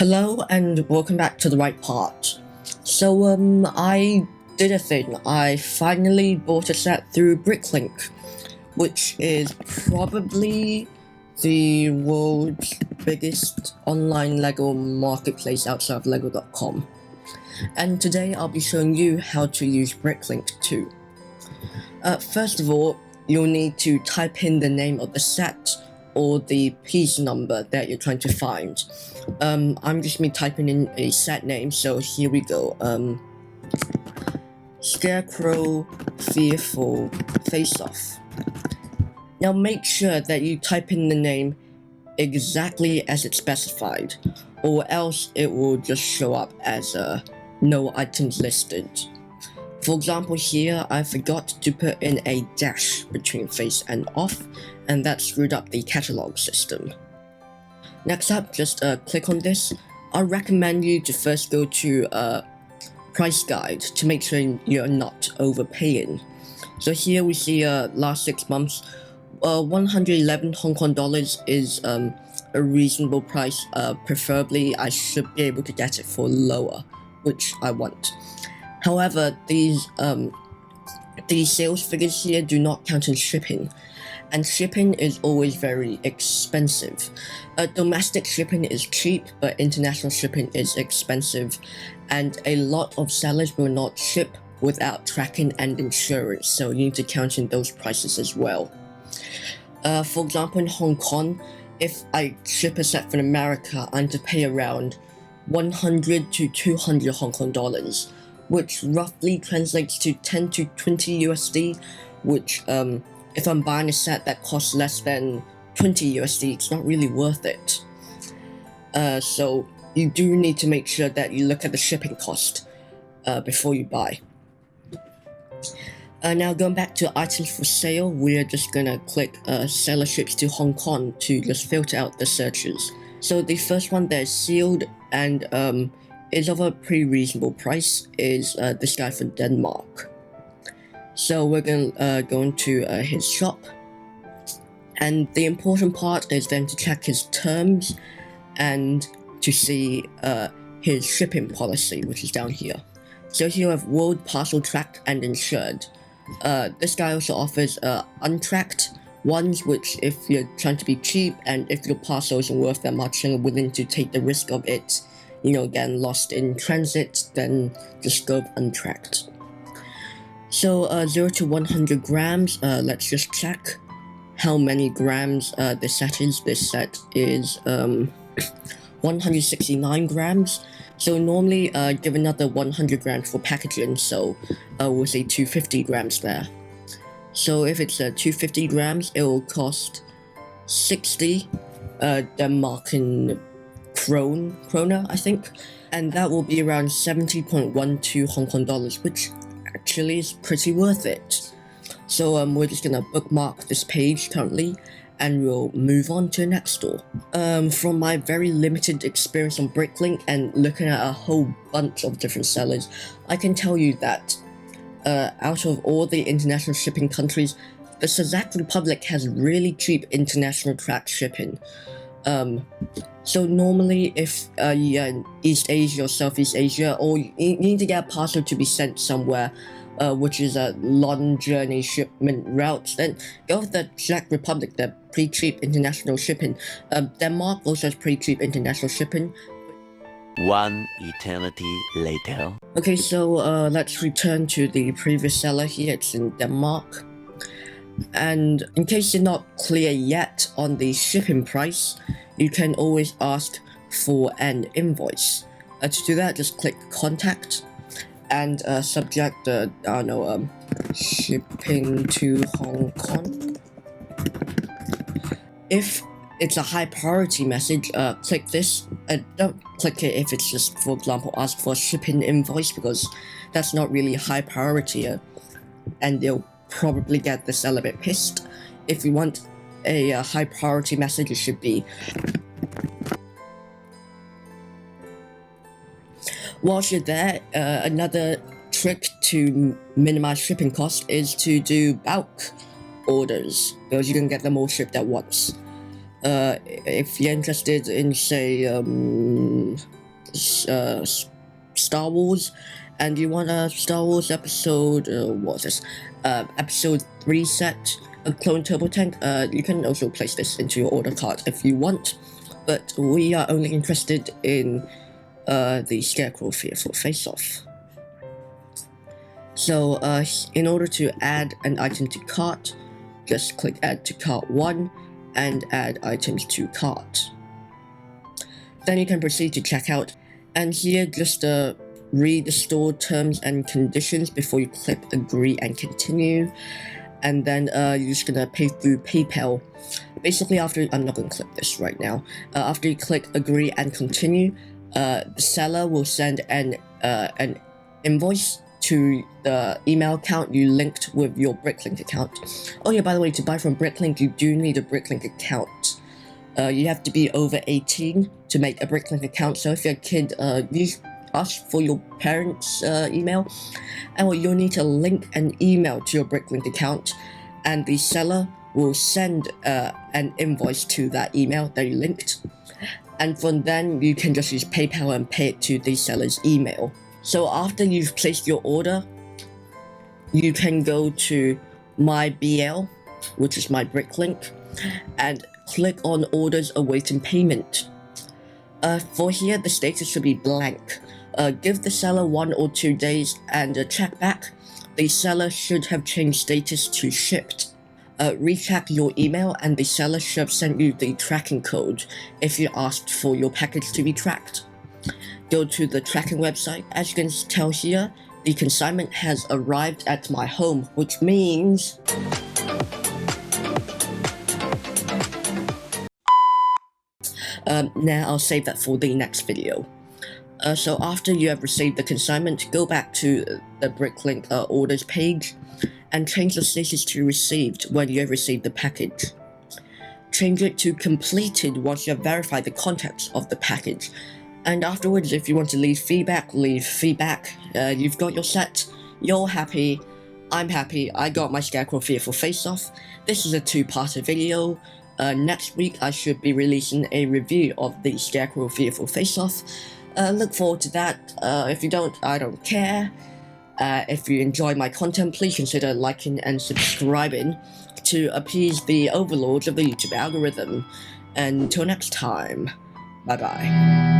Hello and welcome back to the right part. I did a thing. I finally bought a set through Bricklink, which is probably the world's biggest online Lego marketplace outside of Lego.com. And today I'll be showing you how to use Bricklink too. First of all, you'll need to type in the name of the set or the piece number that you're trying to find. I'm just typing in a set name, so here we go. Scarecrow Fearful Face Off. Now make sure that you type in the name exactly as it's specified, or else it will just show up as no items listed. For example, here I forgot to put in a dash between face and off, and that screwed up the catalog system. Next up, just click on this. I recommend you to first go to price guide to make sure you're not overpaying. So here we see last 6 months, 111 Hong Kong dollars is a reasonable price. Preferably, I should be able to get it for lower, which I want. However, these sales figures here do not count in shipping, and shipping is always very expensive. Domestic shipping is cheap, but international shipping is expensive, and a lot of sellers will not ship without tracking and insurance, so you need to count in those prices as well. For example, in Hong Kong, if I ship a set from America, I'm to pay around 100 to 200 Hong Kong dollars, which roughly translates to 10 to 20 USD, which if I'm buying a set that costs less than 20 USD, it's not really worth it. So you do need to make sure that you look at the shipping cost before you buy. Now going back to items for sale, we're just gonna click seller ships to Hong Kong to just filter out the searches. So the first one that is sealed and is of a pretty reasonable price is this guy from Denmark. So we're going to go into his shop, and the important part is then to check his terms and to see his shipping policy, which is down here. So here you have world parcel tracked and insured. This guy also offers untracked ones, which if you're trying to be cheap and if your parcel isn't worth that much and are willing to take the risk of it, getting lost in transit, then just go untracked. So 0 to 100 grams, let's just check how many grams this set is. This set is 169 grams. So normally give another 100 grams for packaging, so we'll say 250 grams there. So if it's 250 grams, it will cost 60 Denmarkian kroner, I think, and that will be around 70.12 Hong Kong dollars, which actually is pretty worth it. So we're just gonna bookmark this page currently, and we'll move on to the next store. From my very limited experience on Bricklink and looking at a whole bunch of different sellers, I can tell you that out of all the international shipping countries, the Czech Republic has really cheap international tracked shipping. So normally if you're in East Asia or Southeast Asia, or you need to get a parcel to be sent somewhere, which is a long journey shipment route, then go with the Czech Republic. They're pretty cheap international shipping. Denmark also has pretty cheap international shipping. One eternity later. Okay, so let's return to the previous seller here. It's in Denmark. And in case you're not clear yet on the shipping price, you can always ask for an invoice. To do that, just click contact and subject shipping to Hong Kong. If it's a high priority message, click this. Don't click it if it's just, for example, ask for a shipping invoice, because that's not really high priority, and they'll probably get the seller a bit pissed. If you want a high priority message, it should be. Whilst you're there, another trick to minimize shipping cost is to do bulk orders, because you can get them all shipped at once. If you're interested in, say, Star Wars, and you want a Star Wars episode, what's this? Episode 3 set of Clone Turbo Tank, you can also place this into your order cart if you want, but we are only interested in the Scarecrow Fearful Face-Off. So, in order to add an item to cart, just click Add to Cart 1 and add items to cart. Then you can proceed to checkout, and here just read the store terms and conditions before you click agree and continue, and then you're just gonna pay through PayPal. Basically, I'm not gonna click this right now. After you click agree and continue, the seller will send an invoice to the email account you linked with your Bricklink account. Oh yeah, by the way, to buy from Bricklink, you do need a Bricklink account. You have to be over 18 to make a Bricklink account, so if you're a kid, ask for your parents' email, and you'll need to link an email to your Bricklink account, and the seller will send an invoice to that email that you linked, and from then you can just use PayPal and pay it to the seller's email. So after you've placed your order, you can go to My BL, which is my Bricklink, and click on Orders Awaiting Payment. For here, the status should be blank. Give the seller 1 or 2 days and check back. The seller should have changed status to shipped. Recheck your email and the seller should have sent you the tracking code if you asked for your package to be tracked. Go to the tracking website. As you can tell here, the consignment has arrived at my home, which means now I'll save that for the next video. So after you have received the consignment, go back to the Bricklink orders page and change the status to received when you have received the package. Change it to completed once you have verified the contents of the package. And afterwards, if you want to leave feedback, leave feedback. You've got your set, you're happy, I'm happy, I got my Scarecrow Fearful Face-Off. This is a 2-parter video. Next week I should be releasing a review of the Scarecrow Fearful Face-Off. Look forward to that. If you don't, I don't care. If you enjoy my content, please consider liking and subscribing to appease the overlords of the YouTube algorithm. Until next time, bye bye.